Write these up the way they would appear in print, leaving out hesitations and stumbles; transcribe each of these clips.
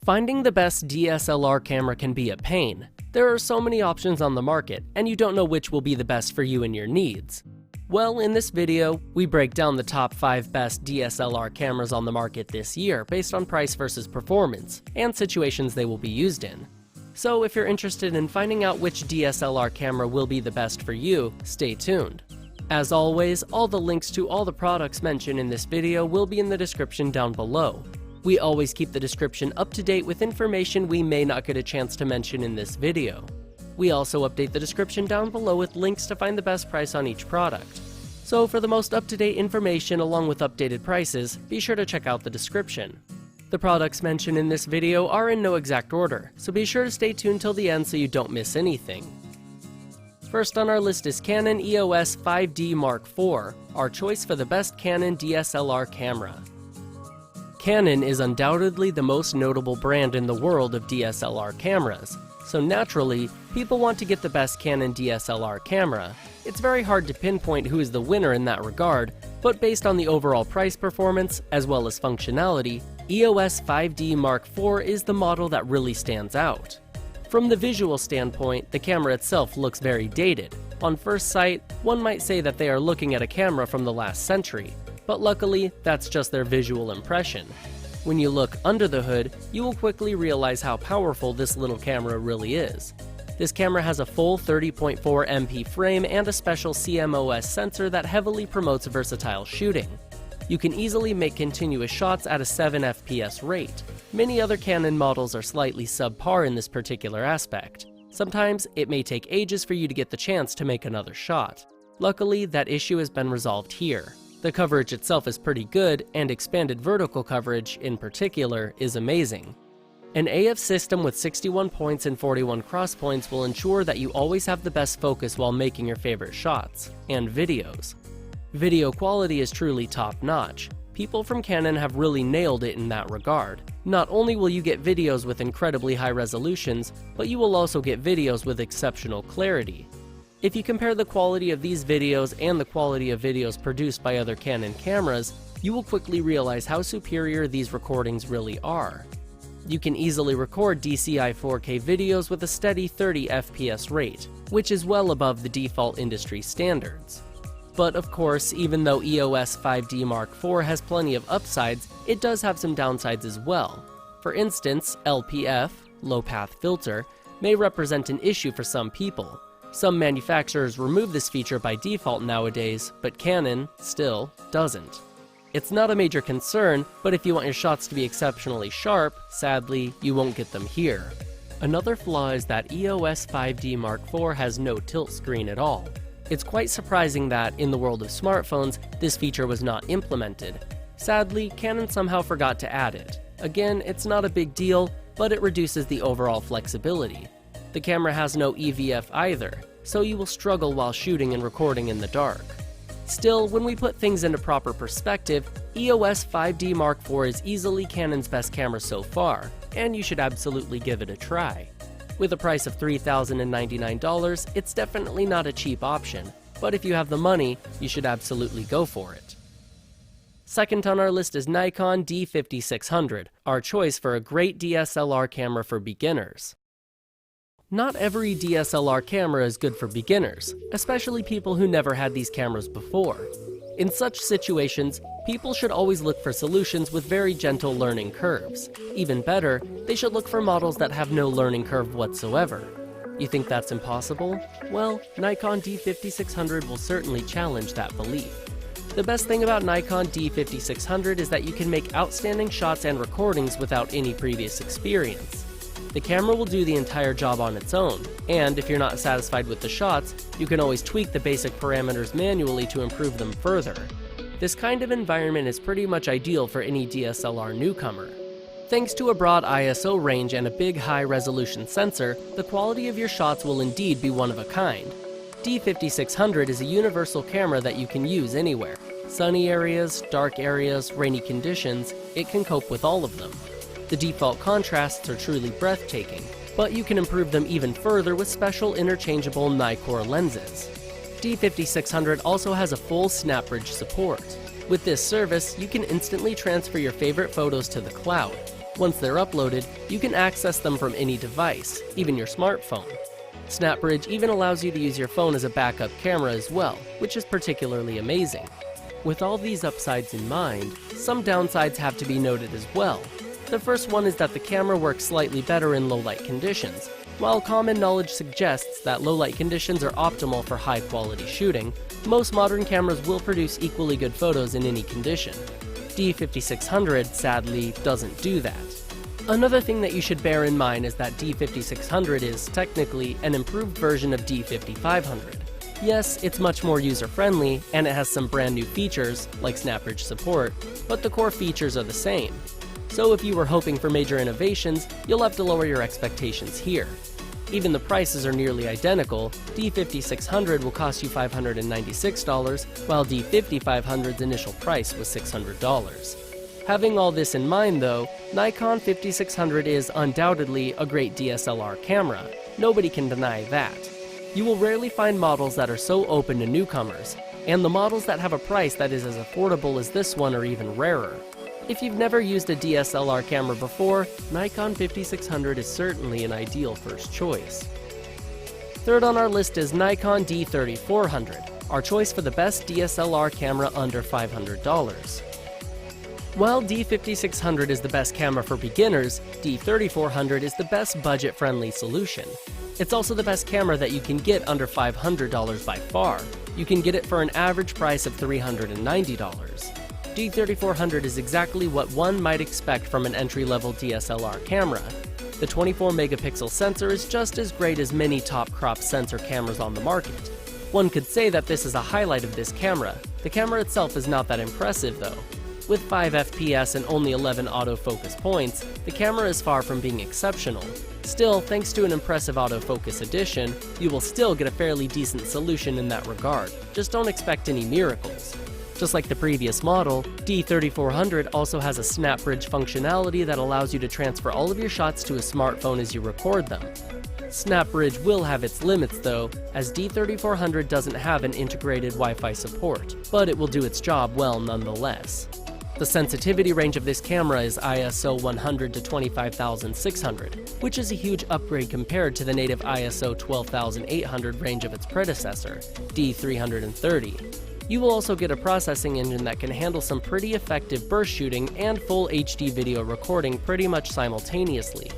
Finding the best DSLR camera can be a pain. There are so many options on the market, and you don't know which will be the best for you and your needs. Well, in this video, we break down the top 5 best DSLR cameras on the market this year based on price versus performance, and situations they will be used in. So if you're interested in finding out which DSLR camera will be the best for you, stay tuned. As always, all the links to all the products mentioned in this video will be in the description down below. We always keep the description up to date with information we may not get a chance to mention in this video. We also update the description down below with links to find the best price on each product. So for the most up-to-date information along with updated prices, be sure to check out the description. The products mentioned in this video are in no exact order, so be sure to stay tuned till the end so you don't miss anything. First on our list is Canon EOS 5D Mark IV, our choice for the best Canon DSLR camera. Canon is undoubtedly the most notable brand in the world of DSLR cameras, so naturally, people want to get the best Canon DSLR camera. It's very hard to pinpoint who is the winner in that regard, but based on the overall price performance, as well as functionality, EOS 5D Mark IV is the model that really stands out. From the visual standpoint, the camera itself looks very dated. On first sight, one might say that they are looking at a camera from the last century, but luckily, that's just their visual impression. When you look under the hood, you will quickly realize how powerful this little camera really is. This camera has a full 30.4 MP frame and a special CMOS sensor that heavily promotes versatile shooting. You can easily make continuous shots at a 7 FPS rate. Many other Canon models are slightly subpar in this particular aspect. Sometimes it may take ages for you to get the chance to make another shot. Luckily, that issue has been resolved here. The coverage itself is pretty good, and expanded vertical coverage, in particular, is amazing. An AF system with 61 points and 41 cross points will ensure that you always have the best focus while making your favorite shots, and videos. Video quality is truly top-notch. People from Canon have really nailed it in that regard. Not only will you get videos with incredibly high resolutions, but you will also get videos with exceptional clarity. If you compare the quality of these videos and the quality of videos produced by other Canon cameras, you will quickly realize how superior these recordings really are. You can easily record DCI 4K videos with a steady 30 FPS rate, which is well above the default industry standards. But of course, even though EOS 5D Mark IV has plenty of upsides, it does have some downsides as well. For instance, LPF, low path filter, may represent an issue for some people. Some manufacturers remove this feature by default nowadays, but Canon, still, doesn't. It's not a major concern, but if you want your shots to be exceptionally sharp, sadly, you won't get them here. Another flaw is that EOS 5D Mark IV has no tilt screen at all. It's quite surprising that, in the world of smartphones, this feature was not implemented. Sadly, Canon somehow forgot to add it. Again, it's not a big deal, but it reduces the overall flexibility. The camera has no EVF either, so you will struggle while shooting and recording in the dark. Still, when we put things into proper perspective, EOS 5D Mark IV is easily Canon's best camera so far, and you should absolutely give it a try. With a price of $3,099, it's definitely not a cheap option, but if you have the money, you should absolutely go for it. Second on our list is Nikon D5600, our choice for a great DSLR camera for beginners. Not every DSLR camera is good for beginners, especially people who never had these cameras before. In such situations, people should always look for solutions with very gentle learning curves. Even better, they should look for models that have no learning curve whatsoever. You think that's impossible? Well, Nikon D5600 will certainly challenge that belief. The best thing about Nikon D5600 is that you can make outstanding shots and recordings without any previous experience. The camera will do the entire job on its own, and if you're not satisfied with the shots, you can always tweak the basic parameters manually to improve them further. This kind of environment is pretty much ideal for any DSLR newcomer. Thanks to a broad ISO range and a big high-resolution sensor, the quality of your shots will indeed be one of a kind. D5600 is a universal camera that you can use anywhere. Sunny areas, dark areas, rainy conditions, it can cope with all of them. The default contrasts are truly breathtaking, but you can improve them even further with special interchangeable Nikkor lenses. D5600 also has a full SnapBridge support. With this service, you can instantly transfer your favorite photos to the cloud. Once they're uploaded, you can access them from any device, even your smartphone. SnapBridge even allows you to use your phone as a backup camera as well, which is particularly amazing. With all these upsides in mind, some downsides have to be noted as well. The first one is that the camera works slightly better in low-light conditions. While common knowledge suggests that low-light conditions are optimal for high-quality shooting, most modern cameras will produce equally good photos in any condition. D5600 sadly doesn't do that. Another thing that you should bear in mind is that D5600 is technically an improved version of D5500. Yes, it's much more user-friendly, and it has some brand new features, like SnapBridge support, but the core features are the same. So if you were hoping for major innovations, you'll have to lower your expectations here. Even the prices are nearly identical. D5600 will cost you $596, while D5500's initial price was $600. Having all this in mind though, Nikon 5600 is undoubtedly a great DSLR camera. Nobody can deny that. You will rarely find models that are so open to newcomers, and the models that have a price that is as affordable as this one are even rarer. If you've never used a DSLR camera before, Nikon 5600 is certainly an ideal first choice. Third on our list is Nikon D3400, our choice for the best DSLR camera under $500. While D5600 is the best camera for beginners, D3400 is the best budget-friendly solution. It's also the best camera that you can get under $500 by far. You can get it for an average price of $390. D3400 is exactly what one might expect from an entry-level DSLR camera. The 24-megapixel sensor is just as great as many top-crop sensor cameras on the market. One could say that this is a highlight of this camera. The camera itself is not that impressive though. With 5 FPS and only 11 autofocus points, the camera is far from being exceptional. Still, thanks to an impressive autofocus addition, you will still get a fairly decent solution in that regard. Just don't expect any miracles. Just like the previous model, D3400 also has a SnapBridge functionality that allows you to transfer all of your shots to a smartphone as you record them. SnapBridge will have its limits though, as D3400 doesn't have an integrated Wi-Fi support, but it will do its job well nonetheless. The sensitivity range of this camera is ISO 100 to 25,600, which is a huge upgrade compared to the native ISO 12,800 range of its predecessor, D330. You will also get a processing engine that can handle some pretty effective burst shooting and full HD video recording pretty much simultaneously.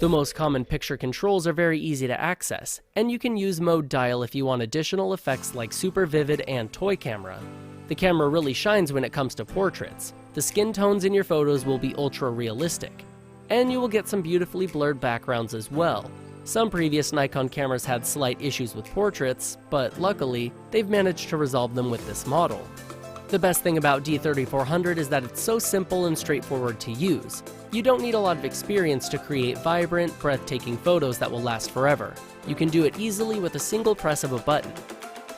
The most common picture controls are very easy to access, and you can use mode dial if you want additional effects like super vivid and toy camera. The camera really shines when it comes to portraits. The skin tones in your photos will be ultra realistic, and you will get some beautifully blurred backgrounds as well. Some previous Nikon cameras had slight issues with portraits, but luckily, they've managed to resolve them with this model. The best thing about D3400 is that it's so simple and straightforward to use. You don't need a lot of experience to create vibrant, breathtaking photos that will last forever. You can do it easily with a single press of a button.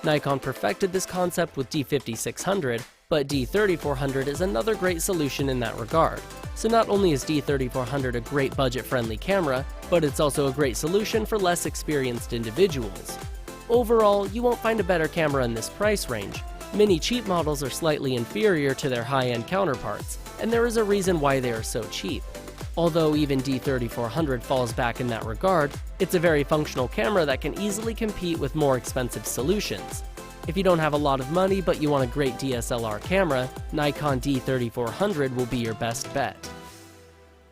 Nikon perfected this concept with D5600, but D3400 is another great solution in that regard. So not only is D3400 a great budget-friendly camera, but it's also a great solution for less experienced individuals. Overall, you won't find a better camera in this price range. Many cheap models are slightly inferior to their high-end counterparts, and there is a reason why they are so cheap. Although even D3400 falls back in that regard, it's a very functional camera that can easily compete with more expensive solutions. If you don't have a lot of money but you want a great DSLR camera, Nikon D3400 will be your best bet.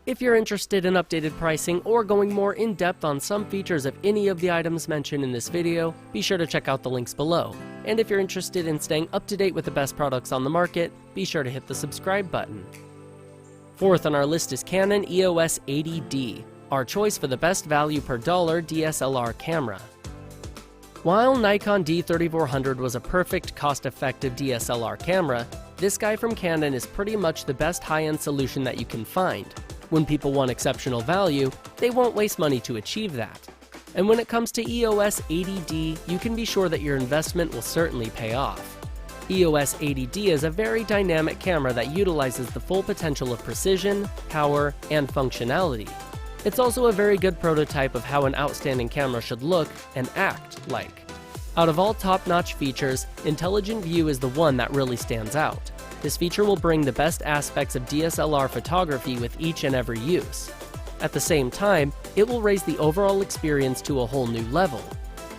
If you're interested in updated pricing or going more in-depth on some features of any of the items mentioned in this video, be sure to check out the links below. And if you're interested in staying up to date with the best products on the market, be sure to hit the subscribe button. Fourth on our list is Canon EOS 80D, our choice for the best value per dollar DSLR camera. While Nikon D3400 was a perfect, cost-effective DSLR camera, this guy from Canon is pretty much the best high-end solution that you can find. When people want exceptional value, they won't waste money to achieve that. And when it comes to EOS 80D, you can be sure that your investment will certainly pay off. EOS 80D is a very dynamic camera that utilizes the full potential of precision, power, and functionality. It's also a very good prototype of how an outstanding camera should look and act like. Out of all top-notch features, Intelligent View is the one that really stands out. This feature will bring the best aspects of DSLR photography with each and every use. At the same time, it will raise the overall experience to a whole new level.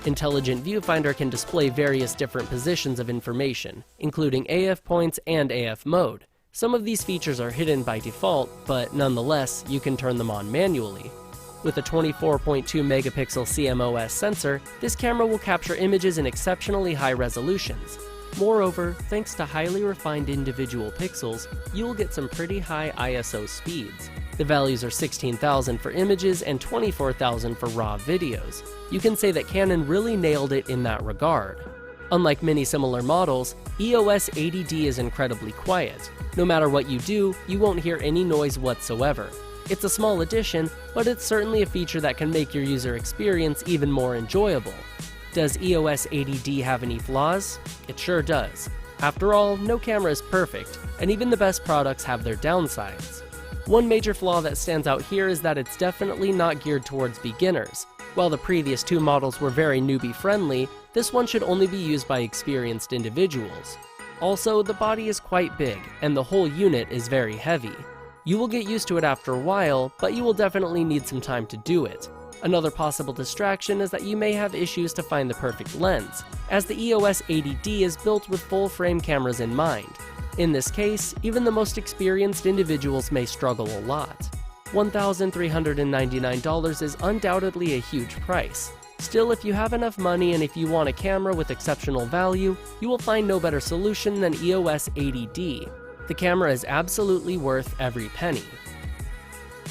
Intelligent Viewfinder can display various different positions of information, including AF points and AF mode. Some of these features are hidden by default, but nonetheless, you can turn them on manually. With a 24.2 megapixel CMOS sensor, this camera will capture images in exceptionally high resolutions. Moreover, thanks to highly refined individual pixels, you will get some pretty high ISO speeds. The values are 16,000 for images and 24,000 for raw videos. You can say that Canon really nailed it in that regard. Unlike many similar models, EOS 80D is incredibly quiet. No matter what you do, you won't hear any noise whatsoever. It's a small addition, but it's certainly a feature that can make your user experience even more enjoyable. Does EOS 80D have any flaws? It sure does. After all, no camera is perfect, and even the best products have their downsides. One major flaw that stands out here is that it's definitely not geared towards beginners. While the previous two models were very newbie-friendly, this one should only be used by experienced individuals. Also, the body is quite big, and the whole unit is very heavy. You will get used to it after a while, but you will definitely need some time to do it. Another possible distraction is that you may have issues to find the perfect lens, as the EOS 80D is built with full-frame cameras in mind. In this case, even the most experienced individuals may struggle a lot. $1,399 is undoubtedly a huge price. Still, if you have enough money and if you want a camera with exceptional value, you will find no better solution than EOS 80D. The camera is absolutely worth every penny.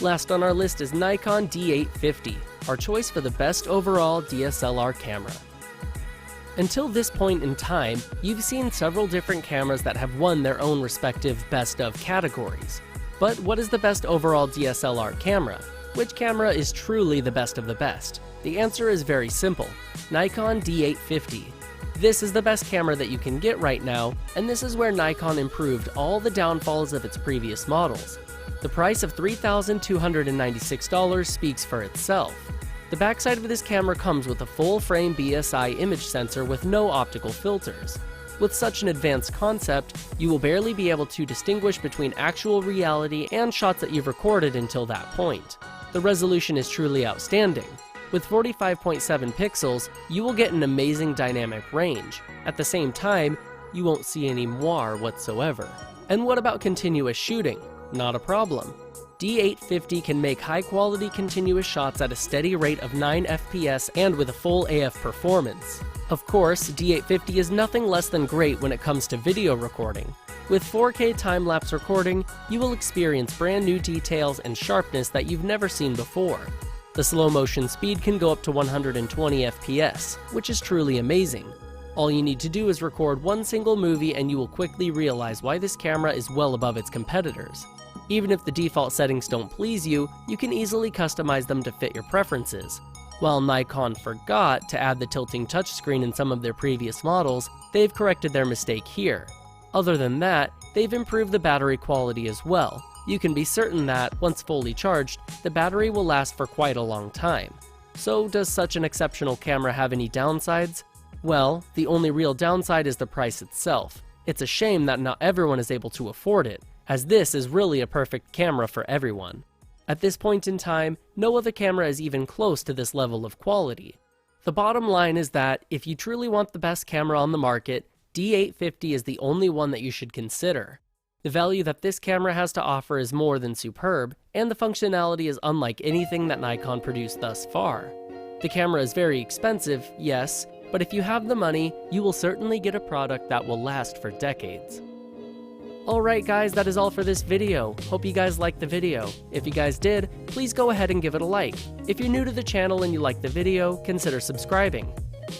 Last on our list is Nikon D850, our choice for the best overall DSLR camera. Until this point in time, you've seen several different cameras that have won their own respective best of categories. But what is the best overall DSLR camera? Which camera is truly the best of the best? The answer is very simple: Nikon D850. This is the best camera that you can get right now, and this is where Nikon improved all the downfalls of its previous models. The price of $3,296 speaks for itself. The backside of this camera comes with a full-frame BSI image sensor with no optical filters. With such an advanced concept, you will barely be able to distinguish between actual reality and shots that you've recorded until that point. The resolution is truly outstanding. With 45.7 pixels, you will get an amazing dynamic range. At the same time, you won't see any moire whatsoever. And what about continuous shooting? Not a problem. D850 can make high-quality continuous shots at a steady rate of 9 FPS and with a full AF performance. Of course, D850 is nothing less than great when it comes to video recording. With 4K time-lapse recording, you will experience brand new details and sharpness that you've never seen before. The slow-motion speed can go up to 120 FPS, which is truly amazing. All you need to do is record one single movie and you will quickly realize why this camera is well above its competitors. Even if the default settings don't please you, you can easily customize them to fit your preferences. While Nikon forgot to add the tilting touchscreen in some of their previous models, they've corrected their mistake here. Other than that, they've improved the battery quality as well. You can be certain that, once fully charged, the battery will last for quite a long time. So does such an exceptional camera have any downsides? Well, the only real downside is the price itself. It's a shame that not everyone is able to afford it, as this is really a perfect camera for everyone. At this point in time, no other camera is even close to this level of quality. The bottom line is that, if you truly want the best camera on the market, D850 is the only one that you should consider. The value that this camera has to offer is more than superb, and the functionality is unlike anything that Nikon produced thus far. The camera is very expensive, yes, but if you have the money, you will certainly get a product that will last for decades. Alright guys, that is all for this video. Hope you guys liked the video. If you guys did, please go ahead and give it a like. If you're new to the channel and you like the video, consider subscribing.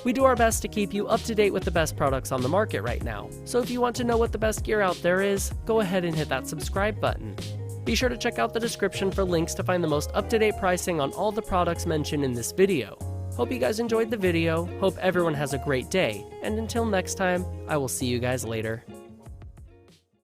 We do our best to keep you up to date with the best products on the market right now, so if you want to know what the best gear out there is, go ahead and hit that subscribe button. Be sure to check out the description for links to find the most up-to-date pricing on all the products mentioned in this video. Hope you guys enjoyed the video, hope everyone has a great day, and until next time, I will see you guys later.